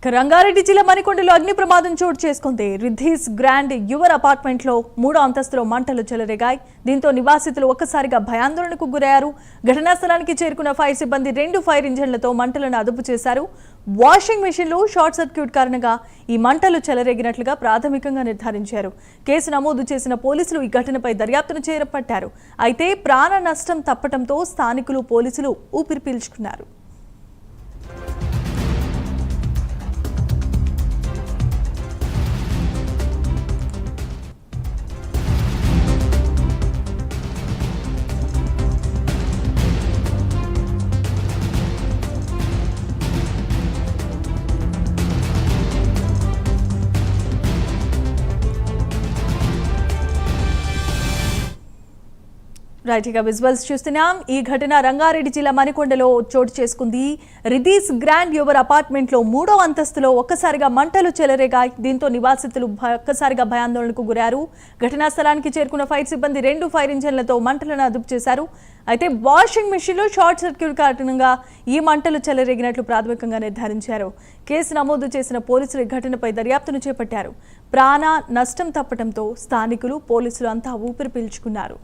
రంగారెడ్డి జిల్లా మణికొండలో అగ్ని ప్రమాదం చోటు చేసుకుంది. రిద్ధీస్ గ్రాండ్ యువర్ అపార్ట్మెంట్ లో 3వ అంతస్తులో మంటలు చెలరేగాయి. దీంతో నివాసితులు ఒక్కసారిగా భయాందోళనకు గురయ్యారు. ఘటనా స్థలానికి చేరుకున్న ఫైర్ సిబ్బంది 2 ఫైర్ ఇంజన్లతో మంటలను అదుపు చేశారు. వాషింగ్ మెషిన్ లో షార్ట్ సర్క్యూట్ కారణంగా ఈ మంటలు చెలరేగినట్లుగా ప్రాథమికంగా నిర్ధారించారు. కేసు నమోదు చేసిన పోలీసులు ఈ ఘటనపై దర్యాప్తును చేపట్టారు. అయితే ప్రాణ నష్టం తప్పడంతో స్థానికులు పోలీసులు ఊపిరి పీల్చుకున్నారు. రైట్, ఇక విజువల్స్ చూస్తున్నాం. ఈ ఘటన రంగారెడ్డి జిల్లా మణికొండలో చోటు చేసుకుంది. రిధీస్ గ్రాండ్ యువర్ అపార్ట్మెంట్ లో 3వ అంతస్తులో ఒక్కసారిగా మంటలు చెలరేగాయి. దీంతో నివాసితులు ఒక్కసారిగా భయాందోళనకు గురారు. ఘటనా స్థలానికి చేరుకున్న ఫైర్ సిబ్బంది 2 ఫైర్ ఇంజన్లతో మంటలను అదుపు చేశారు. అయితే వాషింగ్ మెషిన్ లో షార్ట్ సర్క్యూట్ కారణంగా ఈ మంటలు చెలరేగినట్లు ప్రాథమికంగా నిర్ధారించారు. కేసు నమోదు చేసిన పోలీసులు ఘటనపై దర్యాప్తును చేపట్టారు. ప్రాణ నష్టం తప్పడంతో స్థానికులు పోలీసులు అంతా ఊపిరి పీల్చుకున్నారు.